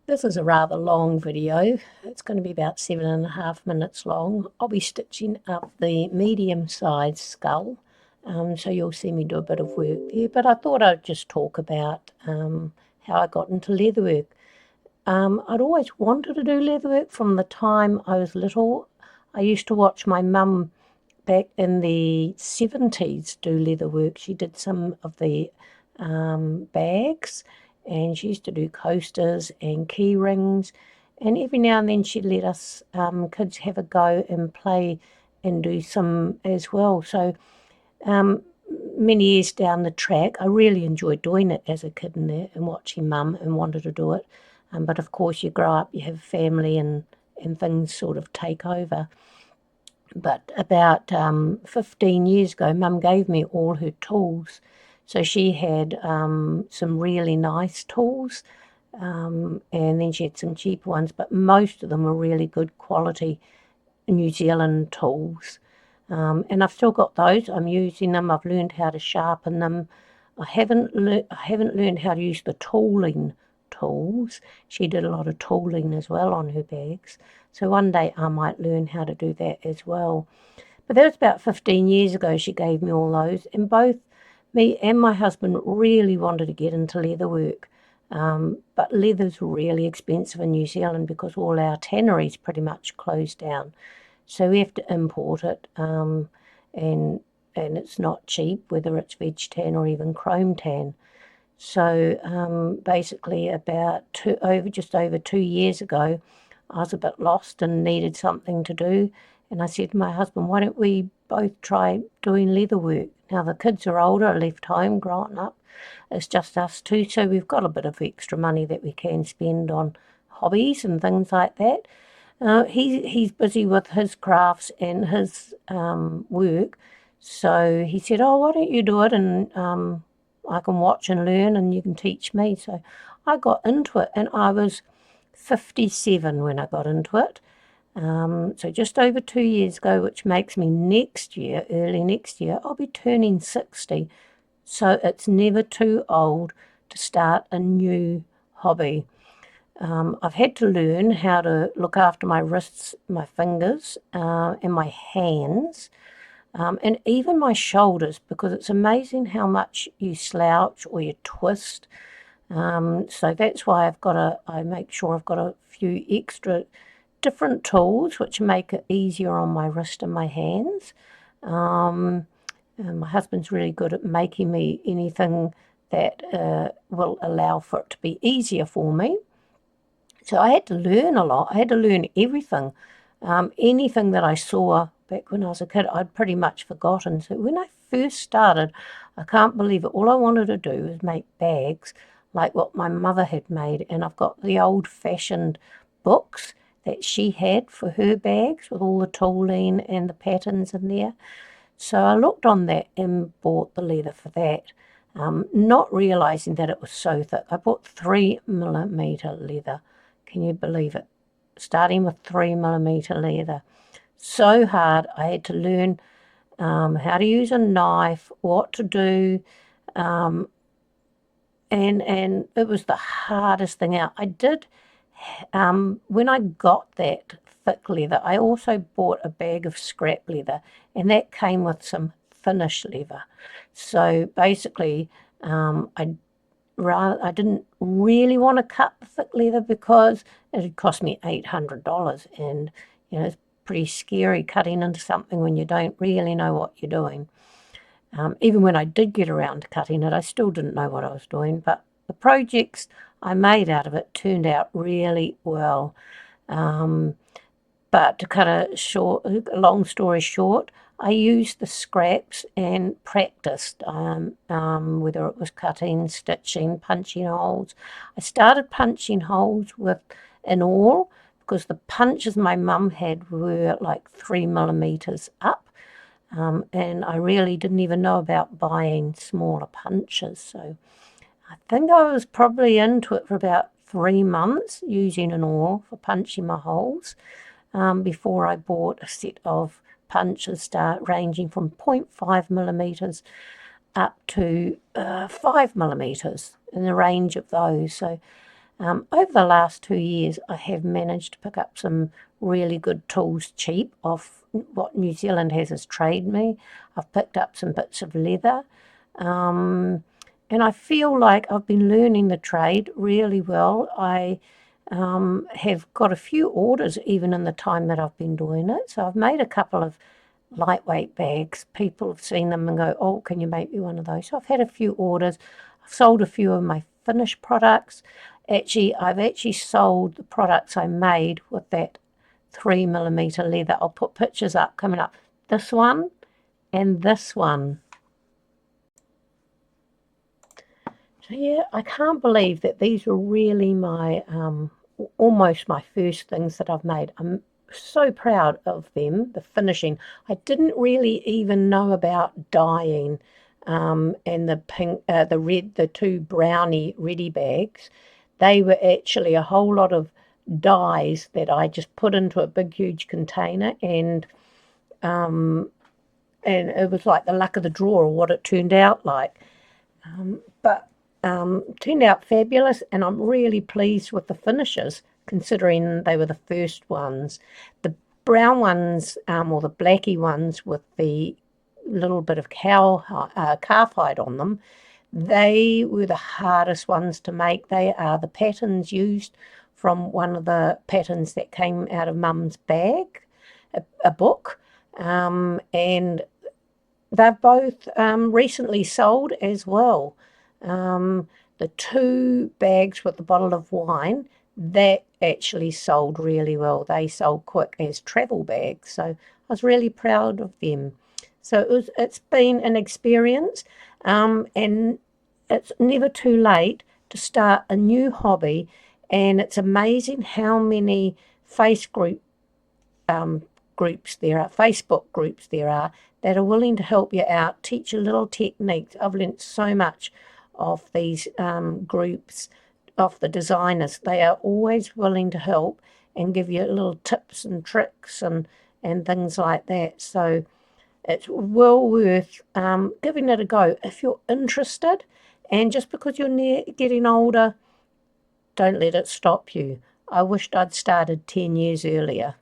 This is a rather long video. It's going to be about 7.5 minutes long. I'll be stitching up the medium-sized skull, so you'll see me do a bit of work there. But I thought I'd just talk about how I got into leatherwork. I'd always wanted to do leatherwork from the time I was little. I used to watch my mum back in the 70s do leatherwork. She did some of the bags, and she used to do coasters and key rings, and every now and then she'd let us kids have a go and play and do some as well. So many years down the track, I really enjoyed doing it as a kid and watching mum and wanted to do it. But of course you grow up, you have family, and things sort of take over. But about 15 years ago, Mum gave me all her tools. So she had some really nice tools, and then she had some cheaper ones, but most of them were really good quality New Zealand tools. And I've still got those. I'm using them. I've learned how to sharpen them. I haven't learned how to use the tooling tools. She did a lot of tooling as well on her bags. So one day I might learn how to do that as well. But that was about 15 years ago she gave me all those. And both me and my husband really wanted to get into leatherwork. But leather's really expensive in New Zealand because all our tanneries pretty much closed down. So we have to import it, and it's not cheap, whether it's veg tan or even chrome tan. So basically about just over 2 years ago, I was a bit lost and needed something to do. And I said to my husband, why don't we both try doing leatherwork? Now the kids are older, left home, growing up. It's just us two, so we've got a bit of extra money that we can spend on hobbies and things like that. He's busy with his crafts and his work, so he said, oh, why don't you do it, and I can watch and learn and you can teach me. So I got into it, and I was 57 when I got into it. So just over 2 years ago, which makes me early next year, I'll be turning 60. So it's never too old to start a new hobby. I've had to learn how to look after my wrists, my fingers, and my hands, and even my shoulders, because it's amazing how much you slouch or you twist. So that's why I make sure I've got a few extra different tools which make it easier on my wrist and my hands. And my husband's really good at making me anything that will allow for it to be easier for me. So I had to learn a lot. I had to learn everything. Anything that I saw back when I was a kid, I'd pretty much forgotten. So when I first started, I can't believe it, all I wanted to do was make bags like what my mother had made. And I've got the old-fashioned books that she had for her bags with all the tooling and the patterns in there. So I looked on that and bought the leather for that, not realising that it was so thick. I bought 3mm leather. Can you believe it? Starting with 3mm leather. So hard. I had to learn how to use a knife, what to do, and it was the hardest thing out. I did, when I got that thick leather, I also bought a bag of scrap leather, and that came with some finish leather. So basically, I didn't really want to cut the thick leather because it had cost me $800, and it's pretty scary cutting into something when you don't really know what you're doing. Even when I did get around to cutting it, I still didn't know what I was doing, but the projects I made out of it turned out really well. But to cut a long story short, I used the scraps and practiced, whether it was cutting, stitching, punching holes. I started punching holes with an awl because the punches my mum had were like 3mm up. And I really didn't even know about buying smaller punches. So I think I was probably into it for about 3 months using an awl for punching my holes, before I bought a set of punches ranging from 0.5mm up to 5mm in the range of those. So Over the last 2 years, I have managed to pick up some really good tools cheap off what New Zealand has as Trade Me. I've picked up some bits of leather, and I feel like I've been learning the trade really well. I have got a few orders even in the time that I've been doing it. So I've made a couple of lightweight bags. People have seen them and go, oh, can you make me one of those? So I've had a few orders. I've sold a few of my finished products. I've actually sold the products I made with that 3mm leather. I'll put pictures up coming up. This one and this one. So yeah, I can't believe that these were really my almost my first things that I've made. I'm so proud of them, the finishing. I didn't really even know about dyeing and the pink, the red, the two brownie ready bags. They were actually a whole lot of dyes that I just put into a big huge container, and it was like the luck of the draw or what it turned out like. But turned out fabulous, and I'm really pleased with the finishes considering they were the first ones. The brown ones, or the blacky ones with the little bit of calf hide on them, they were the hardest ones to make. They are the patterns used from one of the patterns that came out of Mum's bag, a book, and they've both recently sold as well. The two bags with the bottle of wine, that actually sold really well. They sold quick as travel bags, so I was really proud of them. So it's been an experience, and it's never too late to start a new hobby, and it's amazing how many groups there are, Facebook groups there are, that are willing to help you out, teach you little techniques. I've learnt so much of these groups, of the designers. They are always willing to help and give you little tips and tricks and things like that. So it's well worth giving it a go if you're interested. And just because you're getting older, don't let it stop you. I wished I'd started 10 years earlier.